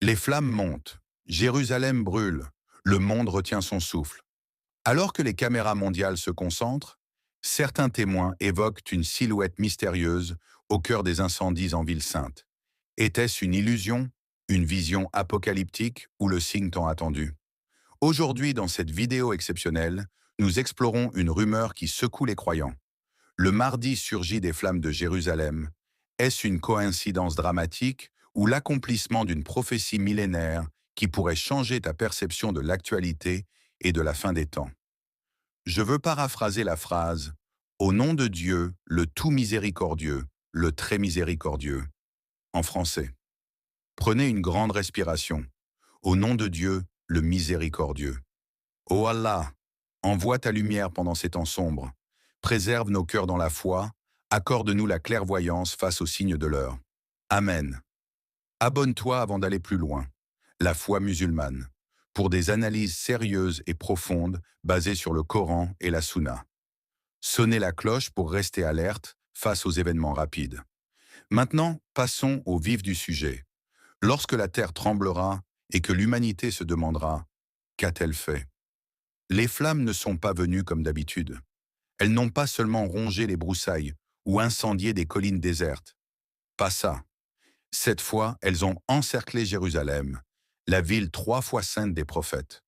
Les flammes montent, Jérusalem brûle, le monde retient son souffle. Alors que les caméras mondiales se concentrent, certains témoins évoquent une silhouette mystérieuse au cœur des incendies en ville sainte. Était-ce une illusion, une vision apocalyptique ou le signe tant attendu? Aujourd'hui, dans cette vidéo exceptionnelle, nous explorons une rumeur qui secoue les croyants. Le mardi surgit des flammes de Jérusalem. Est-ce une coïncidence dramatique ou l'accomplissement d'une prophétie millénaire qui pourrait changer ta perception de l'actualité et de la fin des temps? Je veux paraphraser la phrase « Au nom de Dieu, le tout miséricordieux, le très miséricordieux » en français. Prenez une grande respiration. Au nom de Dieu, le miséricordieux. Ô Allah, envoie ta lumière pendant ces temps sombres. Préserve nos cœurs dans la foi. Accorde-nous la clairvoyance face aux signes de l'heure. Amen. Abonne-toi avant d'aller plus loin. La foi musulmane. Pour des analyses sérieuses et profondes basées sur le Coran et la Sunna. Sonnez la cloche pour rester alerte face aux événements rapides. Maintenant, passons au vif du sujet. Lorsque la terre tremblera et que l'humanité se demandera « Qu'a-t-elle fait ?» Les flammes ne sont pas venues comme d'habitude. Elles n'ont pas seulement rongé les broussailles ou incendié des collines désertes. Pas ça. Cette fois, elles ont encerclé Jérusalem, la ville 3 fois sainte des prophètes.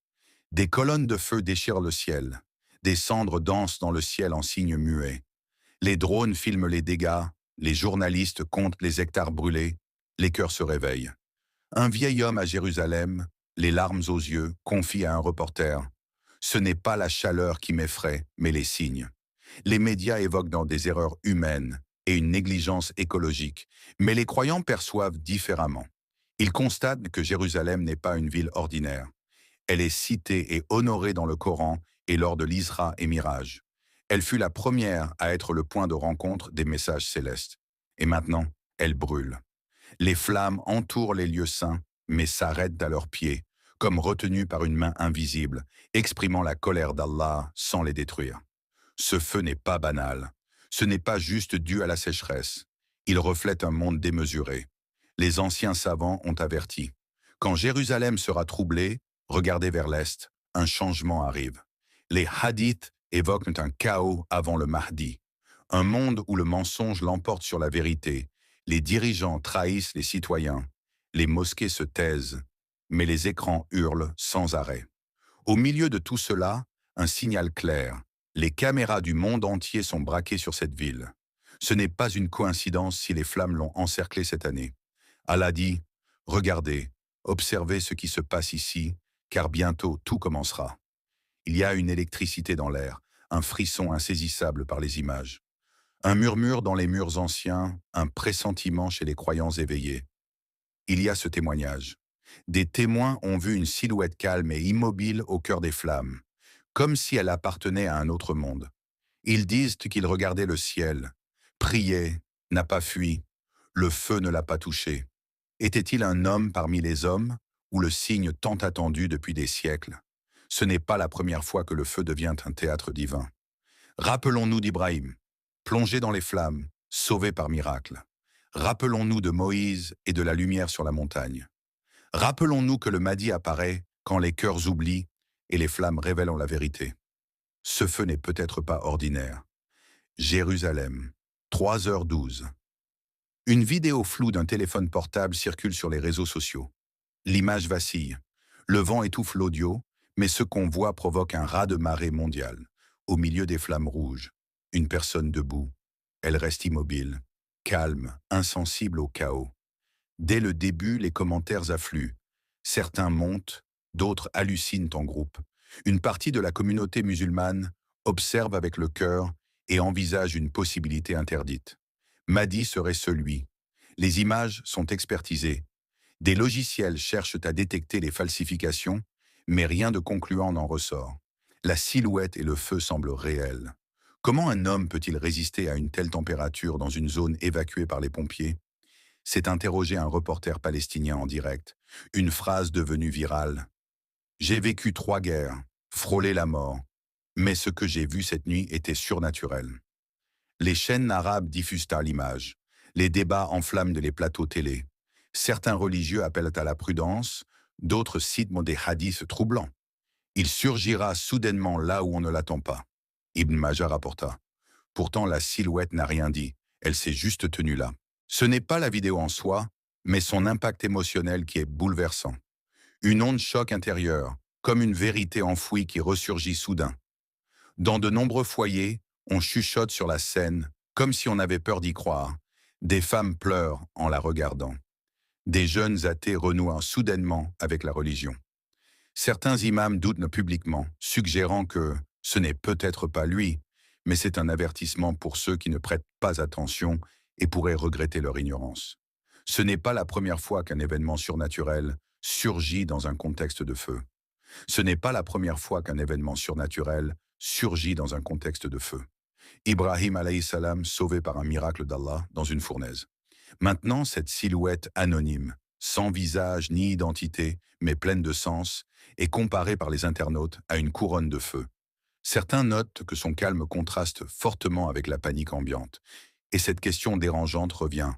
Des colonnes de feu déchirent le ciel. Des cendres dansent dans le ciel en signe muet. Les drones filment les dégâts, les journalistes comptent les hectares brûlés, les cœurs se réveillent. Un vieil homme à Jérusalem, les larmes aux yeux, confie à un reporter « Ce n'est pas la chaleur qui m'effraie, mais les signes. » Les médias évoquent dans des erreurs humaines et une négligence écologique, mais les croyants perçoivent différemment. Ils constatent que Jérusalem n'est pas une ville ordinaire. Elle est citée et honorée dans le Coran et lors de l'Isra et Miraj. Elle fut la première à être le point de rencontre des messages célestes. Et maintenant, elle brûle. Les flammes entourent les lieux saints, mais s'arrêtent à leurs pieds, comme retenues par une main invisible, exprimant la colère d'Allah sans les détruire. Ce feu n'est pas banal. Ce n'est pas juste dû à la sécheresse. Il reflète un monde démesuré. Les anciens savants ont averti. Quand Jérusalem sera troublée, regardez vers l'est, un changement arrive. Les hadiths évoquent un chaos avant le Mahdi, un monde où le mensonge l'emporte sur la vérité. Les dirigeants trahissent les citoyens, les mosquées se taisent, mais les écrans hurlent sans arrêt. Au milieu de tout cela, un signal clair. Les caméras du monde entier sont braquées sur cette ville. Ce n'est pas une coïncidence si les flammes l'ont encerclée cette année. Allah dit « Regardez, observez ce qui se passe ici, car bientôt tout commencera. » Il y a une électricité dans l'air, un frisson insaisissable par les images. Un murmure dans les murs anciens, un pressentiment chez les croyants éveillés. Il y a ce témoignage. Des témoins ont vu une silhouette calme et immobile au cœur des flammes, comme si elle appartenait à un autre monde. Ils disent qu'ils regardaient le ciel, priaient, n'a pas fui, le feu ne l'a pas touché. Était-il un homme parmi les hommes, ou le signe tant attendu depuis des siècles? Ce n'est pas la première fois que le feu devient un théâtre divin. Rappelons-nous d'Ibrahim, plongé dans les flammes, sauvé par miracle. Rappelons-nous de Moïse et de la lumière sur la montagne. Rappelons-nous que le Mahdi apparaît quand les cœurs oublient et les flammes révèlent la vérité. Ce feu n'est peut-être pas ordinaire. Jérusalem, 3h12. Une vidéo floue d'un téléphone portable circule sur les réseaux sociaux. L'image vacille. Le vent étouffe l'audio, mais ce qu'on voit provoque un raz-de-marée mondial. Au milieu des flammes rouges, une personne debout. Elle reste immobile, calme, insensible au chaos. Dès le début, les commentaires affluent. Certains montent, d'autres hallucinent en groupe. Une partie de la communauté musulmane observe avec le cœur et envisage une possibilité interdite. Mahdi serait celui. Les images sont expertisées. Des logiciels cherchent à détecter les falsifications, mais rien de concluant n'en ressort. La silhouette et le feu semblent réels. Comment un homme peut-il résister à une telle température dans une zone évacuée par les pompiers? S'est interrogé un reporter palestinien en direct. Une phrase devenue virale. « J'ai vécu 3 guerres, frôlé la mort, mais ce que j'ai vu cette nuit était surnaturel. » Les chaînes arabes diffusent à l'image. Les débats enflamment les plateaux télé. Certains religieux appellent à la prudence, d'autres citent des hadiths troublants. Il surgira soudainement là où on ne l'attend pas. Ibn Majah rapporta. Pourtant, la silhouette n'a rien dit, elle s'est juste tenue là. Ce n'est pas la vidéo en soi, mais son impact émotionnel qui est bouleversant. Une onde choc intérieure, comme une vérité enfouie qui ressurgit soudain. Dans de nombreux foyers, on chuchote sur la scène, comme si on avait peur d'y croire. Des femmes pleurent en la regardant. Des jeunes athées renouent soudainement avec la religion. Certains imams doutent publiquement, suggérant que ce n'est peut-être pas lui, mais c'est un avertissement pour ceux qui ne prêtent pas attention et pourraient regretter leur ignorance. Ce n'est pas la première fois qu'un événement surnaturel surgit dans un contexte de feu. Ce n'est pas la première fois qu'un événement surnaturel surgit dans un contexte de feu. Ibrahim alayhi salam sauvé par un miracle d'Allah dans une fournaise. Maintenant, cette silhouette anonyme, sans visage ni identité, mais pleine de sens, est comparée par les internautes à une couronne de feu. Certains notent que son calme contraste fortement avec la panique ambiante. Et cette question dérangeante revient.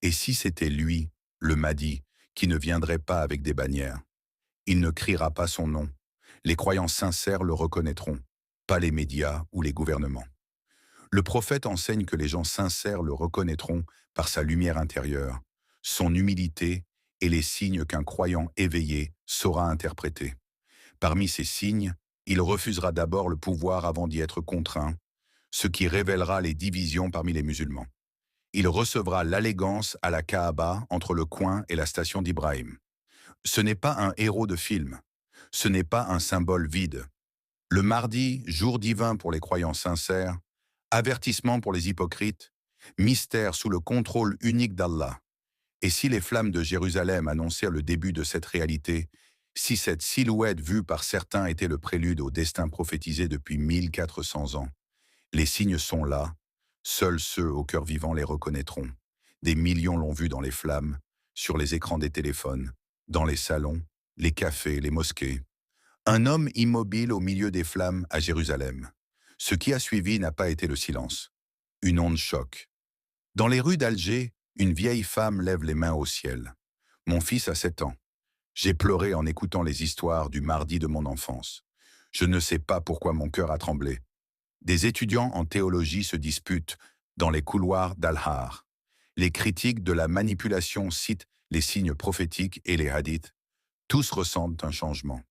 Et si c'était lui, le Mahdi, qui ne viendrait pas avec des bannières? Il ne criera pas son nom. Les croyants sincères le reconnaîtront, pas les médias ou les gouvernements. Le prophète enseigne que les gens sincères le reconnaîtront par sa lumière intérieure, son humilité et les signes qu'un croyant éveillé saura interpréter. Parmi ces signes, il refusera d'abord le pouvoir avant d'y être contraint, ce qui révélera les divisions parmi les musulmans. Il recevra l'allégance à la Kaaba entre le coin et la station d'Ibrahim. Ce n'est pas un héros de film, ce n'est pas un symbole vide. Le mardi, jour divin pour les croyants sincères, avertissement pour les hypocrites, mystère sous le contrôle unique d'Allah. Et si les flammes de Jérusalem annoncèrent le début de cette réalité, si cette silhouette vue par certains était le prélude au destin prophétisé depuis 1400 ans, les signes sont là, seuls ceux au cœur vivant les reconnaîtront. Des millions l'ont vu dans les flammes, sur les écrans des téléphones, dans les salons, les cafés, les mosquées. Un homme immobile au milieu des flammes à Jérusalem. Ce qui a suivi n'a pas été le silence. Une onde choc. Dans les rues d'Alger, une vieille femme lève les mains au ciel. Mon fils a 7 ans. J'ai pleuré en écoutant les histoires du mardi de mon enfance. Je ne sais pas pourquoi mon cœur a tremblé. Des étudiants en théologie se disputent dans les couloirs d'Al-Har. Les critiques de la manipulation citent les signes prophétiques et les hadiths. Tous ressentent un changement.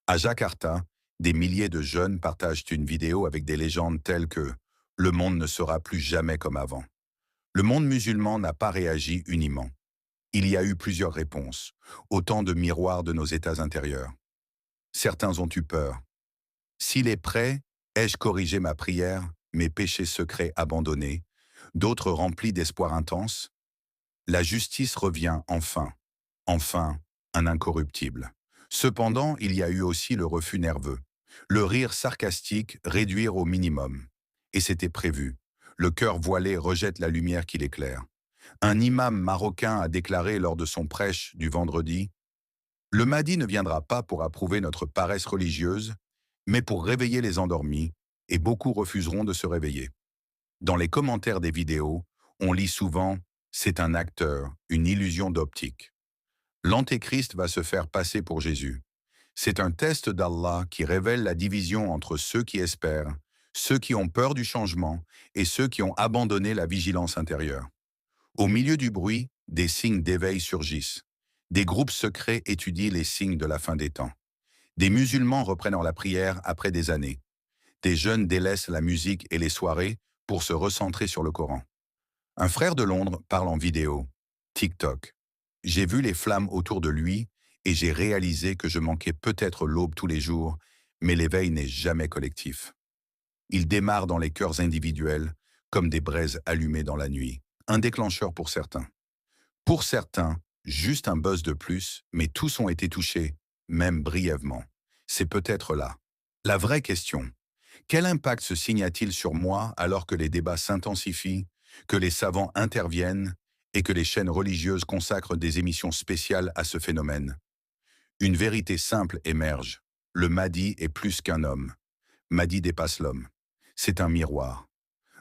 À Jakarta, des milliers de jeunes partagent une vidéo avec des légendes telles que « Le monde ne sera plus jamais comme avant ». Le monde musulman n'a pas réagi uniment. Il y a eu plusieurs réponses, autant de miroirs de nos états intérieurs. Certains ont eu peur. S'il est prêt, ai-je corrigé ma prière, mes péchés secrets abandonnés, d'autres remplis d'espoir intense? La justice revient enfin, enfin, un incorruptible. Cependant, il y a eu aussi le refus nerveux, le rire sarcastique réduire au minimum. Et c'était prévu. Le cœur voilé rejette la lumière qui l'éclaire. Un imam marocain a déclaré lors de son prêche du vendredi « Le Mahdi ne viendra pas pour approuver notre paresse religieuse, mais pour réveiller les endormis, et beaucoup refuseront de se réveiller. » Dans les commentaires des vidéos, on lit souvent « C'est un acteur, une illusion d'optique ». L'Antéchrist va se faire passer pour Jésus. C'est un test d'Allah qui révèle la division entre ceux qui espèrent, ceux qui ont peur du changement et ceux qui ont abandonné la vigilance intérieure. Au milieu du bruit, des signes d'éveil surgissent. Des groupes secrets étudient les signes de la fin des temps. Des musulmans reprennent la prière après des années. Des jeunes délaissent la musique et les soirées pour se recentrer sur le Coran. Un frère de Londres parle en vidéo. TikTok. J'ai vu les flammes autour de lui et j'ai réalisé que je manquais peut-être l'aube tous les jours, mais l'éveil n'est jamais collectif. Il démarre dans les cœurs individuels, comme des braises allumées dans la nuit. Un déclencheur pour certains. Pour certains, juste un buzz de plus, mais tous ont été touchés, même brièvement. C'est peut-être là. La vraie question. Quel impact ce signe a-t-il sur moi alors que les débats s'intensifient, que les savants interviennent et que les chaînes religieuses consacrent des émissions spéciales à ce phénomène? Une vérité simple émerge. Le Mahdi est plus qu'un homme. Mahdi dépasse l'homme. C'est un miroir.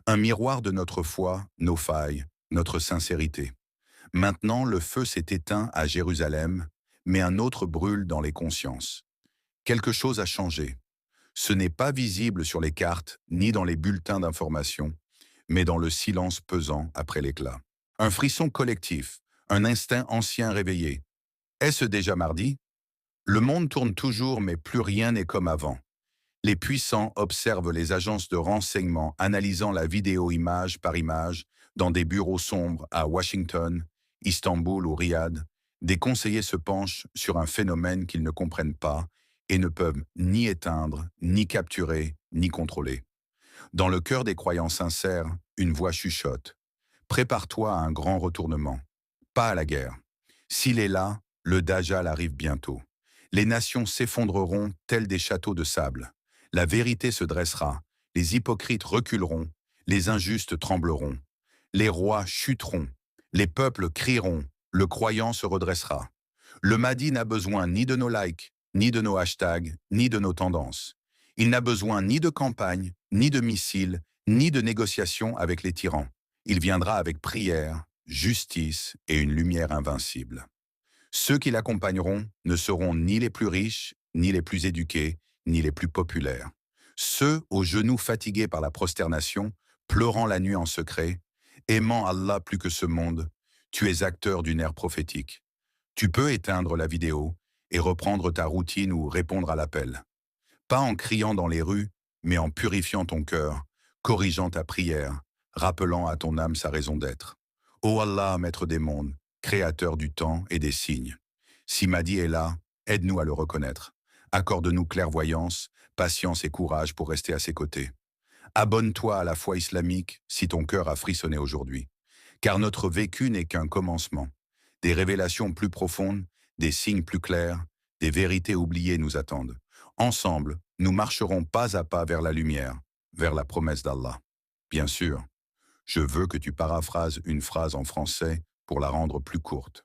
Un miroir de notre foi, nos failles, notre sincérité. Maintenant, le feu s'est éteint à Jérusalem, mais un autre brûle dans les consciences. Quelque chose a changé. Ce n'est pas visible sur les cartes ni dans les bulletins d'information, mais dans le silence pesant après l'éclat. Un frisson collectif, un instinct ancien réveillé. Est-ce déjà mardi? Le monde tourne toujours, mais plus rien n'est comme avant. Les puissants observent les agences de renseignement analysant la vidéo image par image dans des bureaux sombres à Washington, Istanbul ou Riyad. Des conseillers se penchent sur un phénomène qu'ils ne comprennent pas et ne peuvent ni éteindre, ni capturer, ni contrôler. Dans le cœur des croyants sincères, une voix chuchote. Prépare-toi à un grand retournement, pas à la guerre. S'il est là, le Dajjal arrive bientôt. Les nations s'effondreront tels des châteaux de sable. La vérité se dressera, les hypocrites reculeront, les injustes trembleront. Les rois chuteront, les peuples crieront, le croyant se redressera. Le Mahdi n'a besoin ni de nos likes, ni de nos hashtags, ni de nos tendances. Il n'a besoin ni de campagne, ni de missiles, ni de négociations avec les tyrans. Il viendra avec prière, justice et une lumière invincible. Ceux qui l'accompagneront ne seront ni les plus riches, ni les plus éduqués, ni les plus populaires. Ceux aux genoux fatigués par la prosternation, pleurant la nuit en secret, aimant Allah plus que ce monde, tu es acteur d'une ère prophétique. Tu peux éteindre la vidéo et reprendre ta routine ou répondre à l'appel. Pas en criant dans les rues, mais en purifiant ton cœur, corrigeant ta prière, rappelant à ton âme sa raison d'être. Ô Allah, maître des mondes, créateur du temps et des signes. Si Mahdi est là, aide-nous à le reconnaître. Accorde-nous clairvoyance, patience et courage pour rester à ses côtés. Abonne-toi à la foi islamique si ton cœur a frissonné aujourd'hui. Car notre vécu n'est qu'un commencement. Des révélations plus profondes, des signes plus clairs, des vérités oubliées nous attendent. Ensemble, nous marcherons pas à pas vers la lumière, vers la promesse d'Allah. Bien sûr, je veux que tu paraphrases une phrase en français pour la rendre plus courte.